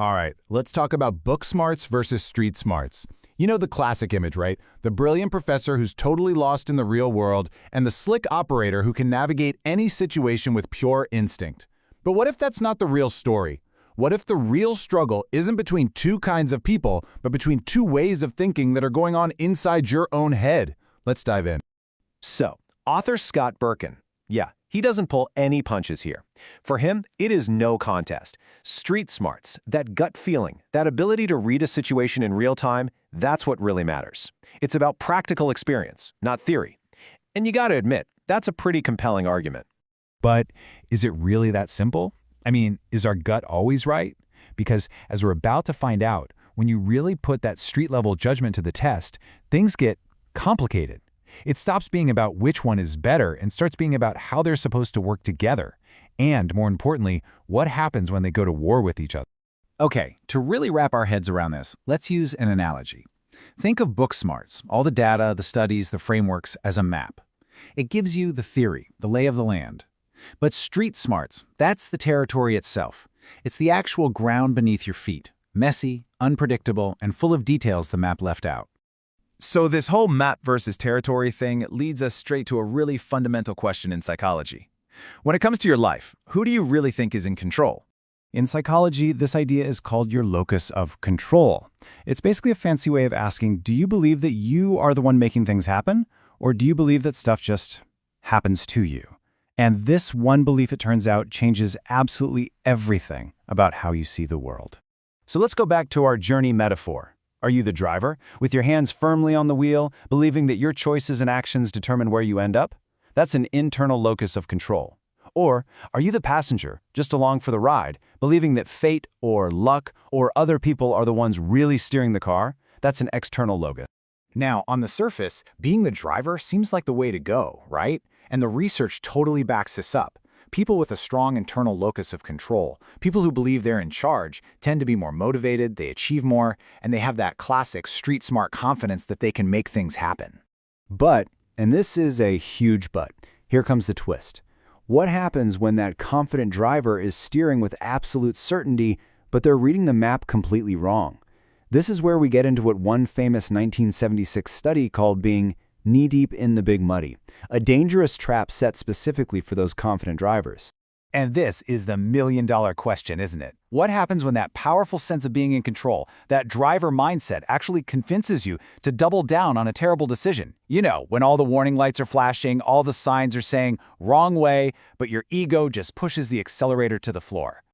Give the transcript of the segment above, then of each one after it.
All right, let's talk about book smarts versus street smarts. You know the classic image, right? The brilliant professor who's totally lost in the real world and the slick operator who can navigate any situation with pure instinct. But what if that's not the real story? What if the real struggle isn't between two kinds of people, but between two ways of thinking that are going on inside your own head? Let's dive in. So, author Scott Berkun, he doesn't pull any punches here. For him, it is no contest. Street smarts, that gut feeling, that ability to read a situation in real time, that's what really matters. It's about practical experience, not theory. And you gotta admit, that's a pretty compelling argument. But is it really that simple? I mean, is our gut always right? Because as we're about to find out, when you really put that street-level judgment to the test, things get complicated. It stops being about which one is better and starts being about how they're supposed to work together. And, more importantly, what happens when they go to war with each other. Okay, to really wrap our heads around this, let's use an analogy. Think of book smarts, all the data, the studies, the frameworks, as a map. It gives you the theory, the lay of the land. But street smarts, that's the territory itself. It's the actual ground beneath your feet, messy, unpredictable, and full of details the map left out. So this whole map versus territory thing leads us straight to a really fundamental question in psychology. When it comes to your life, who do you really think is in control? In psychology, this idea is called your locus of control. It's basically a fancy way of asking, do you believe that you are the one making things happen, or do you believe that stuff just happens to you? And this one belief, it turns out, changes absolutely everything about how you see the world. So let's go back to our journey metaphor. Are you the driver, with your hands firmly on the wheel, believing that your choices and actions determine where you end up? That's an internal locus of control. Or are you the passenger, just along for the ride, believing that fate or luck or other people are the ones really steering the car? That's an external locus. Now, on the surface, being the driver seems like the way to go, right? And the research totally backs this up. People with a strong internal locus of control, people who believe they're in charge, tend to be more motivated, they achieve more, and they have that classic street-smart confidence that they can make things happen. But, and this is a huge but, here comes the twist. What happens when that confident driver is steering with absolute certainty, but they're reading the map completely wrong? This is where we get into what one famous 1976 study called being knee-deep in the big muddy, a dangerous trap set specifically for those confident drivers. And this is the million-dollar question, isn't it? What happens when that powerful sense of being in control, that driver mindset, actually convinces you to double down on a terrible decision? You know, when all the warning lights are flashing, all the signs are saying, wrong way, but your ego just pushes the accelerator to the floor.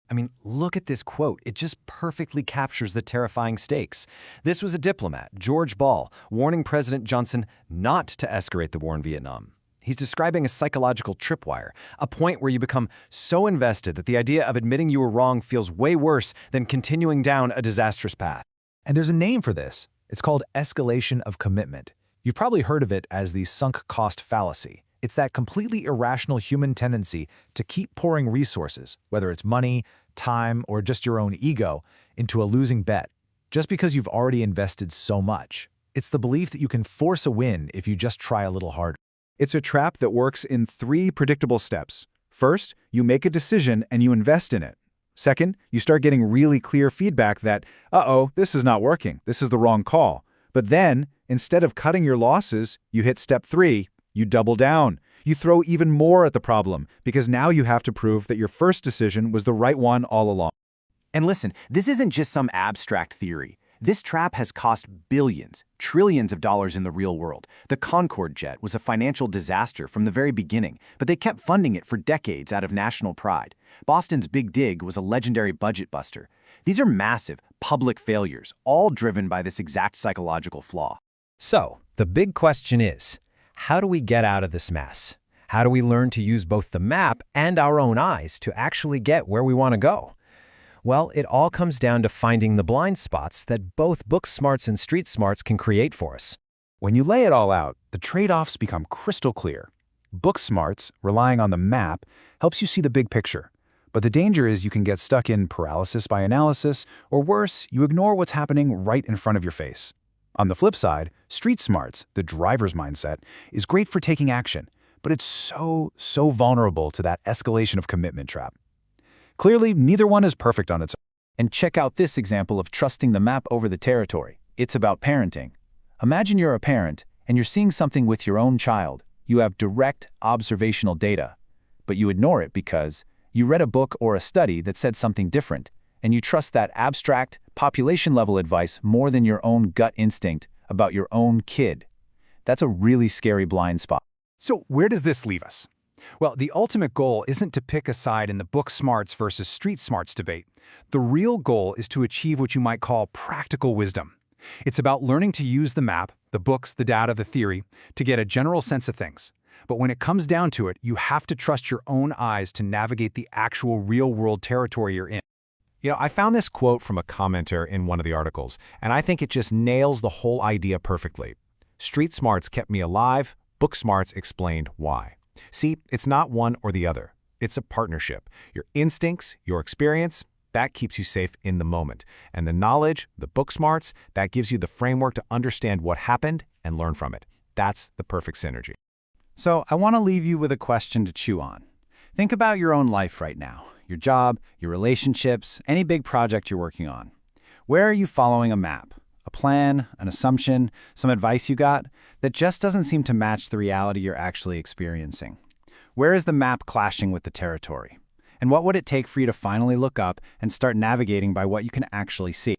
I mean, look at this quote. It just perfectly captures the terrifying stakes. This was a diplomat, George Ball, warning President Johnson not to escalate the war in Vietnam. He's describing a psychological tripwire, a point where you become so invested that the idea of admitting you were wrong feels way worse than continuing down a disastrous path. And there's a name for this. It's called escalation of commitment. You've probably heard of it as the sunk cost fallacy. It's that completely irrational human tendency to keep pouring resources, whether it's money, time, or just your own ego, into a losing bet, just because you've already invested so much. It's the belief that you can force a win if you just try a little harder. It's a trap that works in 3 predictable steps. First, you make a decision and you invest in it. Second, you start getting really clear feedback that, this is not working, this is the wrong call. But then, instead of cutting your losses, you hit step 3, you double down. You throw even more at the problem, because now you have to prove that your first decision was the right one all along. And listen, this isn't just some abstract theory. This trap has cost billions, trillions of dollars in the real world. The Concorde jet was a financial disaster from the very beginning, but they kept funding it for decades out of national pride. Boston's Big Dig was a legendary budget buster. These are massive, public failures, all driven by this exact psychological flaw. So, the big question is, how do we get out of this mess? How do we learn to use both the map and our own eyes to actually get where we want to go? Well, it all comes down to finding the blind spots that both book smarts and street smarts can create for us. When you lay it all out, the trade-offs become crystal clear. Book smarts, relying on the map, helps you see the big picture. But the danger is you can get stuck in paralysis by analysis, or worse, you ignore what's happening right in front of your face. On the flip side, street smarts, the driver's mindset, is great for taking action, but it's so vulnerable to that escalation of commitment trap. Clearly, neither one is perfect on its own. And check out this example of trusting the map over the territory. It's about parenting. Imagine you're a parent, and you're seeing something with your own child. You have direct observational data, but you ignore it because you read a book or a study that said something different, and you trust that abstract, population-level advice more than your own gut instinct about your own kid. That's a really scary blind spot. So where does this leave us? Well, the ultimate goal isn't to pick a side in the book smarts versus street smarts debate. The real goal is to achieve what you might call practical wisdom. It's about learning to use the map, the books, the data, the theory, to get a general sense of things. But when it comes down to it, you have to trust your own eyes to navigate the actual real-world territory you're in. I found this quote from a commenter in one of the articles, and I think it just nails the whole idea perfectly. Street smarts kept me alive, book smarts explained why. See, it's not one or the other. It's a partnership. Your instincts, your experience, that keeps you safe in the moment. And the knowledge, the book smarts, that gives you the framework to understand what happened and learn from it. That's the perfect synergy. So I want to leave you with a question to chew on. Think about your own life right now, your job, your relationships, any big project you're working on. Where are you following a map, a plan, an assumption, some advice you got that just doesn't seem to match the reality you're actually experiencing? Where is the map clashing with the territory? And what would it take for you to finally look up and start navigating by what you can actually see?